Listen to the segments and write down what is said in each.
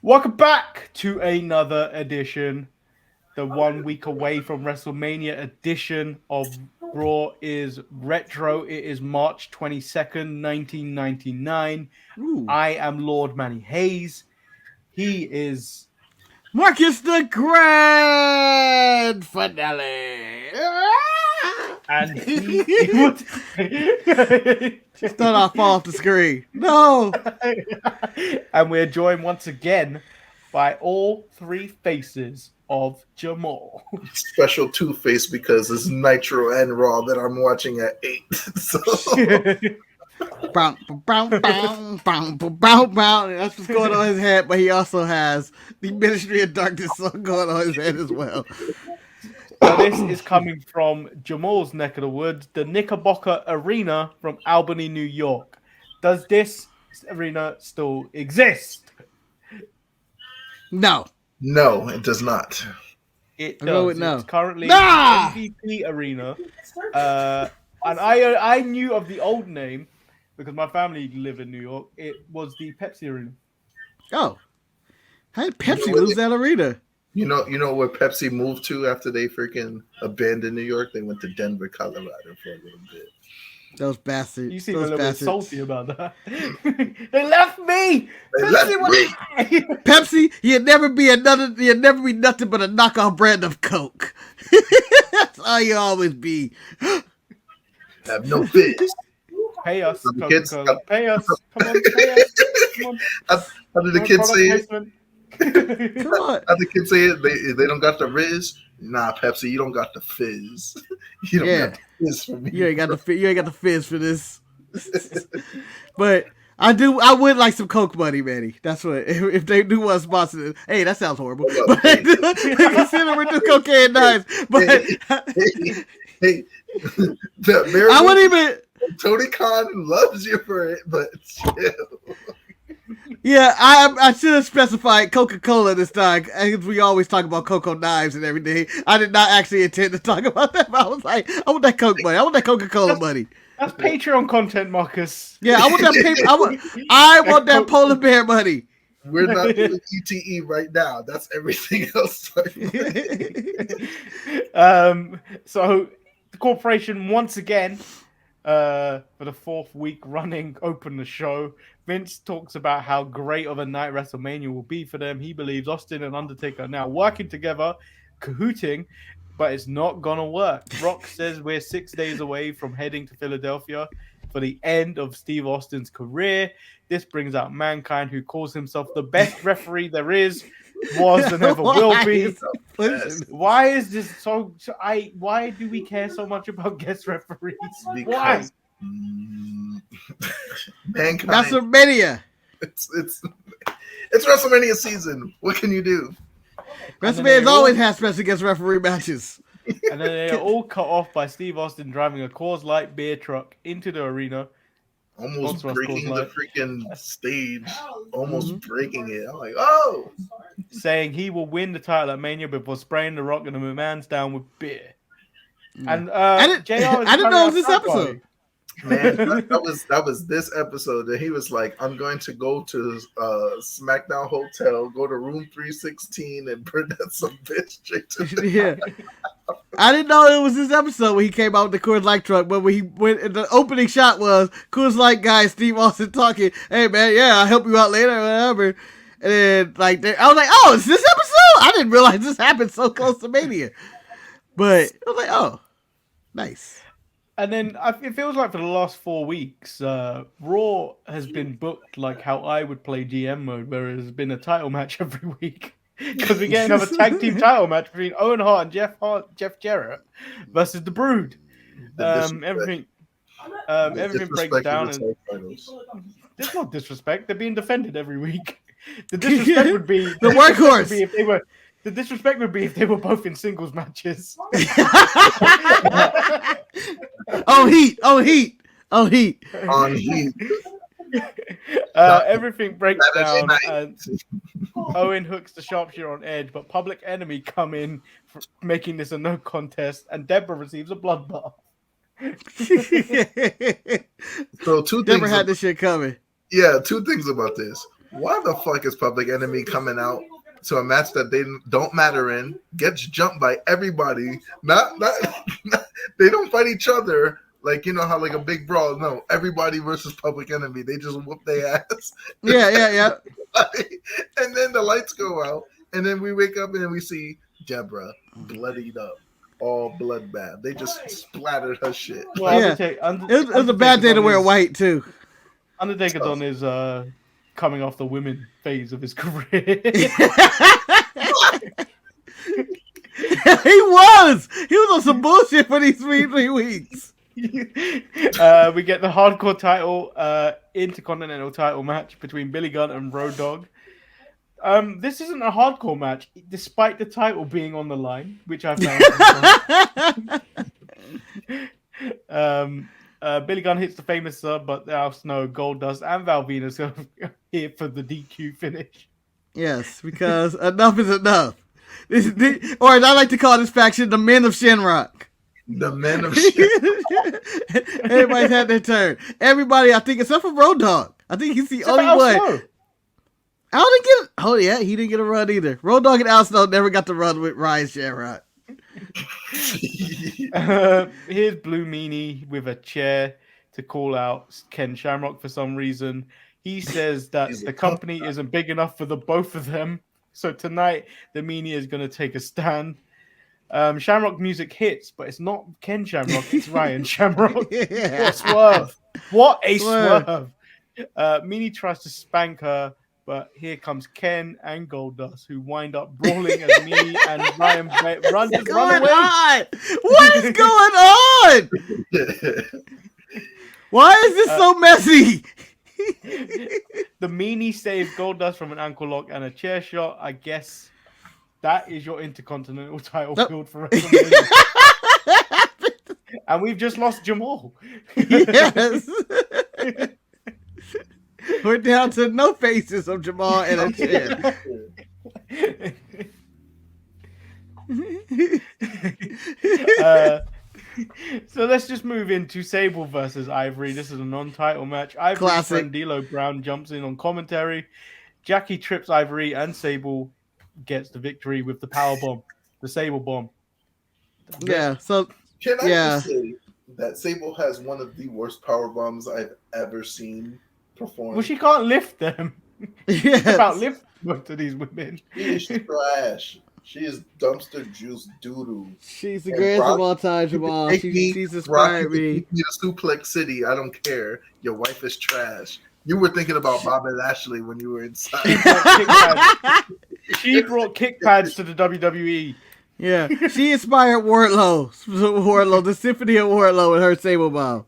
Welcome back to another edition, the 1 week away from WrestleMania edition of Raw is Retro. It is March 22nd, 1999. Ooh. I am Lord Manny Hayes. He is Marcus the Grand Finale. and he would Just thought I'd fall off the screen. No. and we're joined once again by all three faces of Jamal. Special Two-Face because it's Nitro and Raw that I'm watching at 8. So Bow, bow, bow, bow, bow, bow. That's what's going on in his head, but he also has the Ministry of Darkness going on his head as well. So this is coming from Jamal's neck of the woods, the Knickerbocker Arena from Albany, New York. Does this arena still exist? No. no, it does not. It I'll go does. with no. It's currently Nah! MVP Arena. And I knew of the old name because my family live in New York. It was the Pepsi Arena. Oh. How did Pepsi lose that arena? You know where Pepsi moved to after they freaking abandoned New York? They went to Denver, Colorado for a little bit. Those bastards. You seem Those a little bastards. bit salty about that. They left me. They left me. Pepsi, you'd never be nothing but a knockoff brand of Coke. That's all you always be. Have no fizz. Pay us, The kids- Coca-Cola. Pay us. Come on, pay us. Come on. How did the kids say it? Come on. How the kids say it? They don't got the Riz? Nah, Pepsi, you don't got the fizz. You don't got the fizz for me. You ain't got the fizz for this. But I would like some Coke money, Manny. That's what if they do want to sponsor it. Hey, that sounds horrible. But consider we do cocaine knives. But Hey, I wouldn't even. Tony Khan loves you for it, but chill. Yeah, I should have specified Coca-Cola this time, because we always talk about Cocoa knives and everything. I did not actually intend to talk about that, but I was like, I want that Coke money. I want that Coca-Cola money. That's Patreon content, Marcus. Yeah, I want that I want that polar bear money. We're not doing ETE right now. That's everything else. So the corporation once again, for the fourth week running, open the show. Vince talks about how great of a night WrestleMania will be for them. He believes Austin and Undertaker are now working together, cahooting, but it's not gonna work. Rock says we're 6 days away from heading to Philadelphia for the end of Steve Austin's career. This brings out Mankind, who calls himself the best referee there is, was, and ever will be. Why is this so? Why do we care so much about guest referees? Why? Mankind. WrestleMania. It's WrestleMania season. What can you do? WrestleMania's always has special guest referee matches. And then they are all cut off by Steve Austin driving a Coors Light beer truck into the arena. Almost Sponsor us, breaking Coors the Light. freaking stage. Almost breaking it. I'm like, oh. Saying he will win the title at Mania before spraying The Rock and the McMahons down with beer. And I didn't know it was this episode. Man, that was this episode that he was like, I'm going to go to SmackDown Hotel, go to room 316 and bring that some bitch straight to Yeah. I didn't know it was this episode when he came out with the Coors Light truck, but when he went, the opening shot was Coors Light guy Steve Austin talking, hey man, yeah, I'll help you out later, whatever. And then I was like, oh, it's this episode? I didn't realize this happened so close to Mania. But I was like, oh, nice. And then it feels like for the last 4 weeks, Raw has been booked like how I would play GM mode, where there's been a title match every week. Because we get another tag team title match between Owen Hart and Jeff Jarrett versus The Brood. Everything breaks down. And there's no disrespect. They're being defended every week. The disrespect would be the workhorse. The disrespect would be if they were both in singles matches. On heat. Everything breaks down. And Owen hooks the sharpshooter on Edge, but Public Enemy come in, making this a no contest, and Deborah receives a bloodbath. So two Never things. had this shit coming. Yeah, two things about this. why the fuck is Public Enemy coming out to a match that they don't matter in, gets jumped by everybody, not they don't fight each other like, you know how like a big brawl, no, everybody versus Public Enemy, they just whoop their ass. Yeah. And then the lights go out, and then we wake up and we see Deborah bloodied up, all bloodbath. They just splattered her shit. Well, Yeah. It was a bad day to wear white too. Undertaker's on his coming off the women phase of his career. He was on some bullshit for these 3 weeks. We get the hardcore title, intercontinental title match between Billy Gunn and Road Dogg. This isn't a hardcore match, despite the title being on the line, which I found. Billy Gunn hits the famous sub, but now no Goldust and Val Venus are here for the DQ finish. Yes, because enough is enough. Or as I like to call this faction, the Men of Shinrock. The Men of Shinrock. Everybody's had their turn. Everybody, I think, except for Road Dogg. I think he's the only one. Al didn't get. Oh yeah, he didn't get a run either. Road Dogg and Al Snow never got to run with Ryan Shamrock. Here's Blue Meanie with a chair to call out Ken Shamrock for some reason. He says that the company isn't big enough for the both of them. So tonight, the Meanie is going to take a stand. Shamrock music hits, but it's not Ken Shamrock, it's Ryan Shamrock. Yeah. What a swerve. What a swerve. Meanie tries to spank her, but here comes Ken and Goldust, who wind up brawling as Meanie and Ryan run away. What is going on? Why is this so messy? The Meanie saved Goldust from an ankle lock and a chair shot. I guess that is your Intercontinental title build for WrestleMania. And we've just lost Jamal. Yes. We're down to no faces of Jamal and a chair. So let's just move into Sable versus Ivory. This is a non-title match. Ivory's friend D'Lo Brown jumps in on commentary. Jackie trips Ivory and Sable gets the victory with the power bomb, the Sable bomb. Yeah. So can I just say that Sable has one of the worst power bombs I've ever seen performed? Well, she can't lift them. Yes. It's about lift most of these women. She is trash. She is dumpster juice doo-doo. She's the greatest of all time, Jamal. She's inspired me. You're Suplex City. I don't care. Your wife is trash. You were thinking about Bobby Lashley when you were inside. She brought kick pads to the WWE. Yeah, she inspired Wardlow, the Symphony of Wardlow with her Sable Bomb.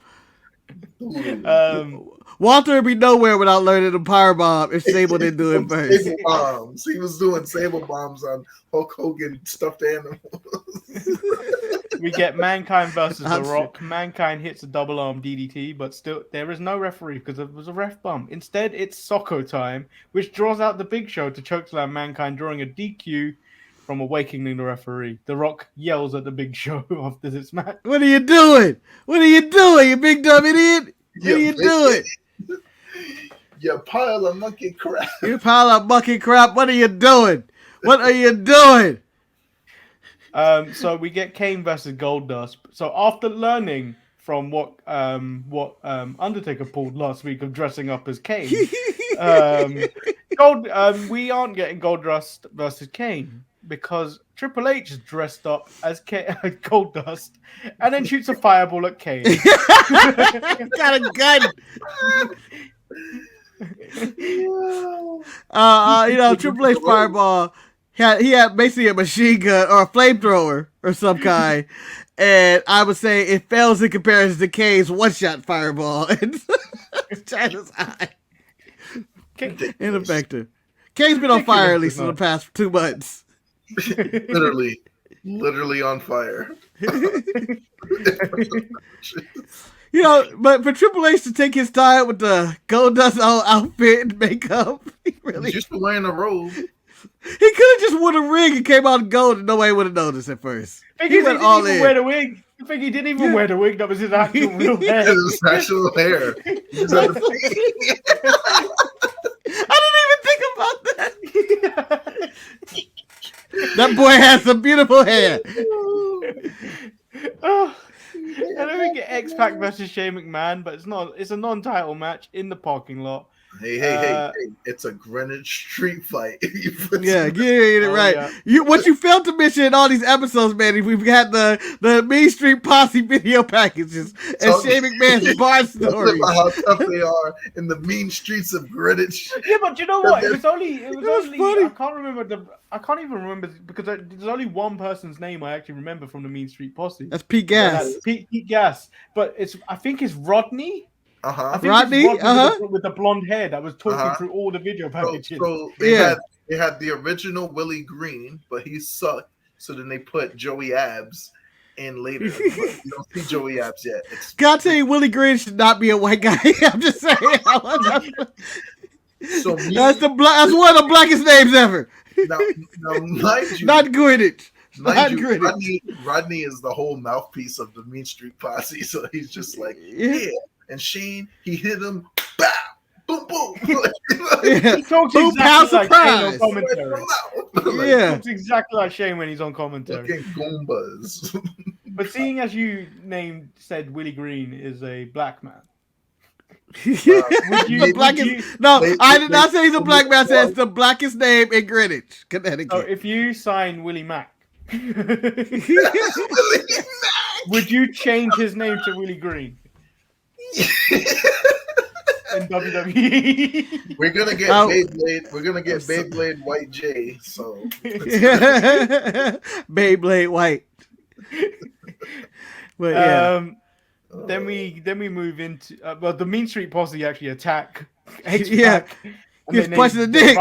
Walter would be nowhere without learning the power bomb if Sable didn't do it first. Sable bombs. He was doing Sable bombs on Hulk Hogan stuffed animals. We get Mankind versus The Rock. Mankind hits a double arm DDT, but still there is no referee because it was a ref bump. Instead, it's Socko time, which draws out the Big Show to chokeslam Mankind, drawing a DQ from awakening the referee. The Rock yells at the Big Show after this match. What are you doing? What are you doing, you big dumb idiot? What are you doing? You pile of monkey crap. You pile of monkey crap. What are you doing? What are you doing? So we get Kane versus Goldust. So after learning from what Undertaker pulled last week of dressing up as Kane, we aren't getting Goldust versus Kane because Triple H is dressed up as Goldust and then shoots a fireball at Kane. Got a gun. Triple H fireball. He had basically a machine gun or a flamethrower or some kind, and I would say it fails in comparison to Kane's one-shot fireball in China's eye. Ineffective. Kane's been on fire at least in the past 2 months. literally on fire. But for Triple H to take his time with the Goldust outfit and makeup, he really He's used to wearing a robe. He could have just worn a ring and came out in gold and nobody would have noticed at first. He went all in. Wear the wig. I think he didn't even wear the wig. That was his actual real hair. His actual hair. I didn't even That boy has some beautiful hair. Oh, and then we get X-Pac versus Shane McMahon, but it's a non-title match in the parking lot. Hey! It's a Greenwich Street Fight. Yeah, get it right. Yeah. What you failed to mention in all these episodes, Manny, we've got the Mean Street Posse video packages and Shane McMahon's bar stories. About how tough they are in the mean streets of Greenwich. Yeah, but you know what? It was only funny. I can't even remember because there's only one person's name I actually remember from the Mean Street Posse. That's Pete Gas. Pete Gas, but I think it's Rodney. Uh-huh. Rodney, with the blonde hair that was talking through all the video packages. So they had the original Willie Green, but he sucked. So then they put Joey Abs in later. But you don't see Joey Abs yet. Gotta tell you, Willie Green should not be a white guy. I'm just saying. So that's one of the blackest names ever. Now mind you, not Greenwich. Rodney is the whole mouthpiece of the Mean Street Posse, so he's just like, yeah. And Shane, he hit him, bow, boom, boom. He talks boom, exactly like surprise. Shane on commentary. He talks exactly like Shane when he's on commentary. Fucking Goombas. But seeing as you said Willie Green is a black man. I did not say he's a black man. I said it's the blackest name in Greenwich, Connecticut. So if you sign Willie Mack, would you change his name to Willie Green? In WWE. We're gonna get Beyblade. We're gonna get Beyblade White J. So Beyblade White. But yeah. Then we move into the Mean Street Posse actually attack X-Pac. Yeah. He's punching the dick.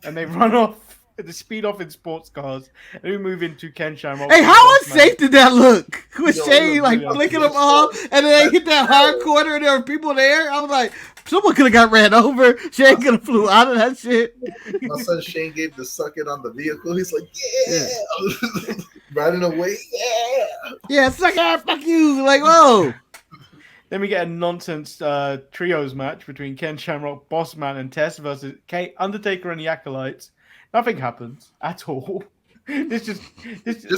They run off. They speed off in sports cars. And we move into Ken Shamrock. Hey, how unsafe did that look? With Shane flicking them off, and then they hit that hard corner, and there were people there. I was like, someone could have got ran over. Shane could have flew out of that shit. My son Shane gave the suck it on the vehicle. He's like, yeah. Riding away, yeah, suck it, fuck you. Like, whoa. Then we get a nonsense trios match between Ken Shamrock, Bossman, and Test versus Undertaker and the Acolytes. Nothing happens at all. Just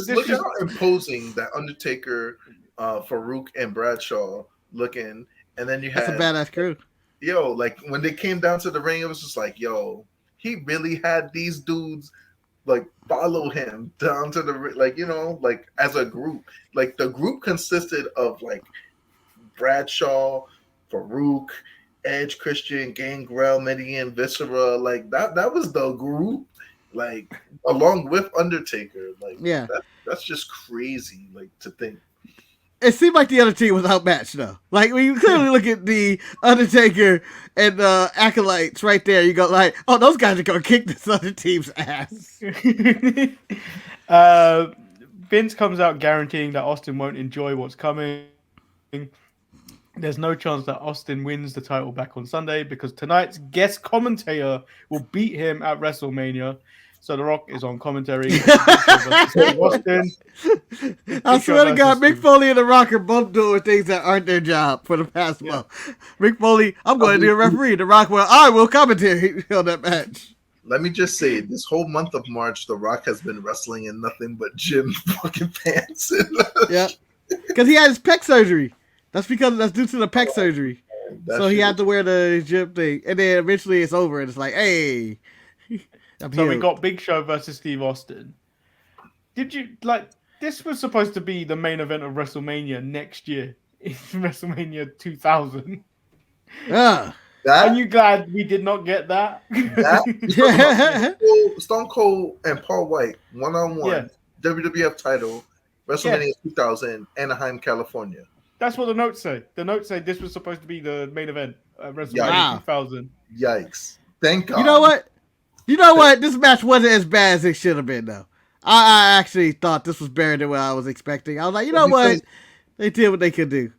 look at how imposing that Undertaker, Farouk, and Bradshaw looking, and then you had that's a badass crew. Yo, like when they came down to the ring, it was just like, yo, he really had these dudes like follow him down to the like, you know, like as a group. Like the group consisted of like Bradshaw, Farouk, Edge, Christian, Gangrel, Mideon, Viscera. Like that was the group. Like along with Undertaker, like yeah, that's just crazy. Like to think. It seemed like the other team was outmatched though. Like when you clearly look at the Undertaker and the Acolytes right there, you go like, oh, those guys are gonna kick this other team's ass. Vince comes out guaranteeing that Austin won't enjoy what's coming. There's no chance that Austin wins the title back on Sunday because tonight's guest commentator will beat him at WrestleMania. So The Rock is on commentary. Austin. I swear to God, Mick Foley and The Rock are both doing things that aren't their job for the past month. Mick Foley, I'm going to be a referee. The Rock, well, I will commentate on that match. Let me just say, this whole month of March, The Rock has been wrestling in nothing but gym fucking pants. Yeah, because he had his pec surgery. That's due to the pec surgery. So he had to wear the gym thing, and then eventually it's over, and it's like, hey. So we got Big Show versus Steve Austin. Did you this was supposed to be the main event of WrestleMania next year? It's WrestleMania 2000. Yeah. Are you glad we did not get that? Stone Cold and Paul White 1-on-1 WWF title WrestleMania 2000 Anaheim, California. That's what the notes say. The notes say this was supposed to be the main event of WrestleMania 2000. Yikes! Thank God. You know what? This match wasn't as bad as it should have been, though. I actually thought this was better than what I was expecting. I was like, you know what? They did what they could do.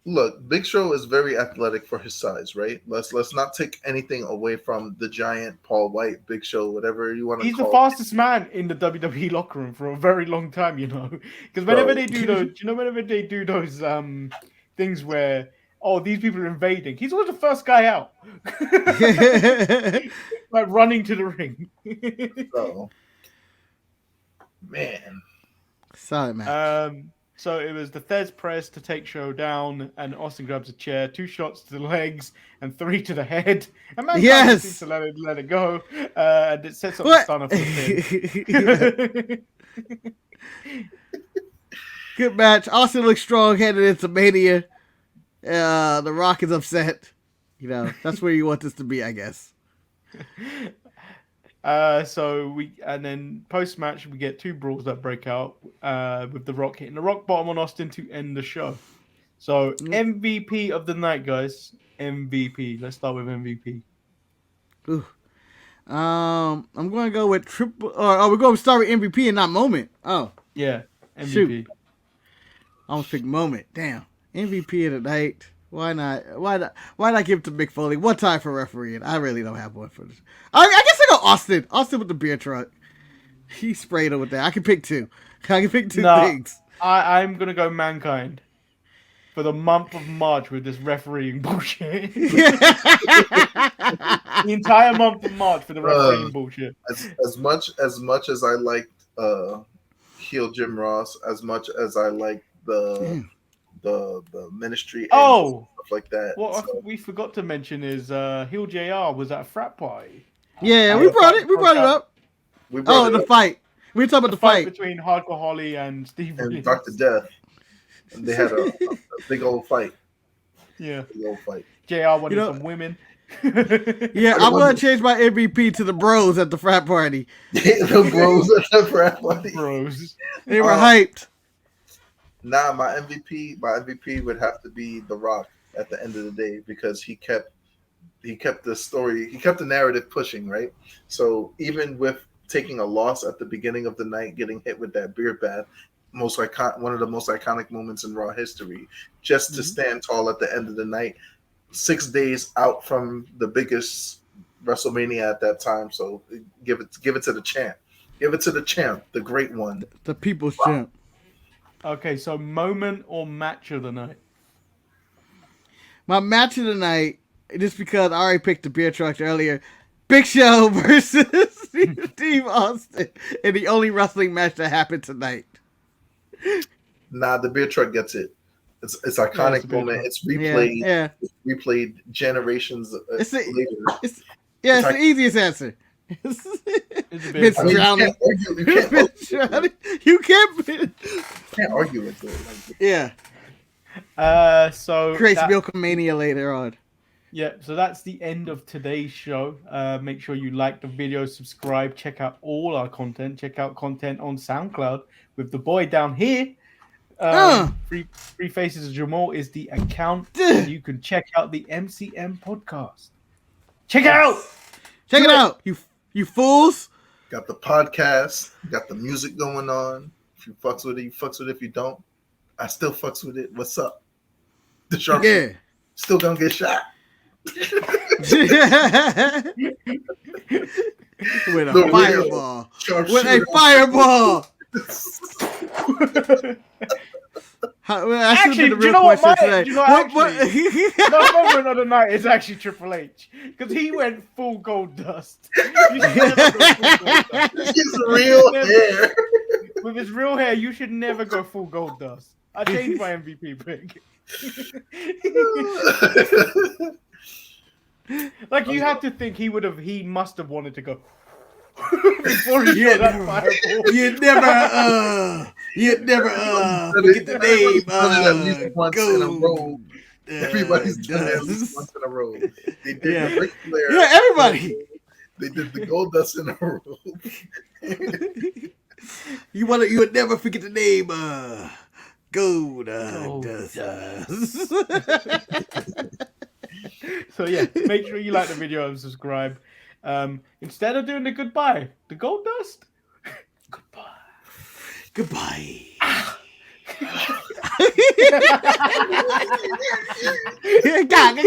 Look, Big Show is very athletic for his size, right? Let's not take anything away from the giant Paul White, Big Show, whatever you want to call it. He's the fastest man in the WWE locker room for a very long time, you know. Because whenever they do those, things where, oh, these people are invading, he's always the first guy out. Like running to the ring. Man. Solid match. So it was the Thez press to take Show down, and Austin grabs a chair, 2 shots to the legs and 3 to the head. And Mankind seems to let it go, and it sets up the stunner for the pin. Good match. Austin looks strong headed into Mania. The Rock is upset. You know, that's where you want this to be, I guess. And then post match we get 2 brawls that break out with The Rock hitting the rock bottom on Austin to end the show. So MVP of the night, guys. MVP. Let's start with MVP. Ooh. I'm going to go with triple. We're going to start with MVP and not moment. Oh yeah, MVP. Shoot. I almost picked moment. Damn, MVP of the night. Why not? Why not give it to Mick Foley? One time for refereeing. I really don't have one for this. I guess I go Austin. Austin with the beer truck. He sprayed him with that. I can pick 2. I can pick 2 things. I'm gonna go Mankind for the month of March with this refereeing bullshit. The entire month of March for the refereeing bullshit. As much as I liked heel Jim Ross, as much as I liked the ministry and stuff like that. What we forgot to mention is heel JR was at a frat party. Yeah, we brought it up. The fight. We were talking about the fight between Hardcore Holly and Steve and Dr. Death. And they had a big old fight. Yeah. Big old fight. JR wanted some women. Yeah, I'm going to change my MVP to the bros at the frat party. The bros at the frat party. Bros. They were hyped. Nah, my MVP would have to be The Rock at the end of the day because he kept the story, he kept the narrative pushing, right? So even with taking a loss at the beginning of the night, getting hit with that beer bath, one of the most iconic moments in Raw history, just to stand tall at the end of the night, 6 days out from the biggest WrestleMania at that time. So give it to the champ. Give it to the champ, the great one. The people's champ. Okay, so moment or match of the night? My match of the night, just because I already picked the beer truck earlier, Big Show versus Steve Austin in the only wrestling match that happened tonight. Nah, the beer truck gets it. It's iconic moment. It's replayed. Yeah. It's replayed generations later. It's the easiest answer. Vince drowning. You can't argue with it. Yeah. So creates Milkomania later on. Yeah, so that's the end of today's show. Make sure you like the video, subscribe, check out all our content. Check out content on SoundCloud with the boy down here. Three Faces of Jemal is the account. And you can check out the MCM podcast. Check it out. Check it out. You fools. Got the podcast. Got the music going on. If you fucks with it, you fucks with it. If you don't, I still fucks with it. What's up? The shark still gonna get shot. With a fireball. With a fireball. Actually, do you know what? The moment of the night is actually Triple H because he went full gold dust. His real hair. With his real hair, you should never go full gold dust. I changed my MVP pick. Like you have to think he must have wanted to go before he got that fireball. You'd never get the name once in a row. Everybody's done it at least once in a row. They did the Ric Flair. Yeah, everybody. They did the gold dust in a row. You would never forget the name gold dust. So yeah, make sure you like the video and subscribe. Instead of doing the goodbye, the gold dust. Goodbye. God.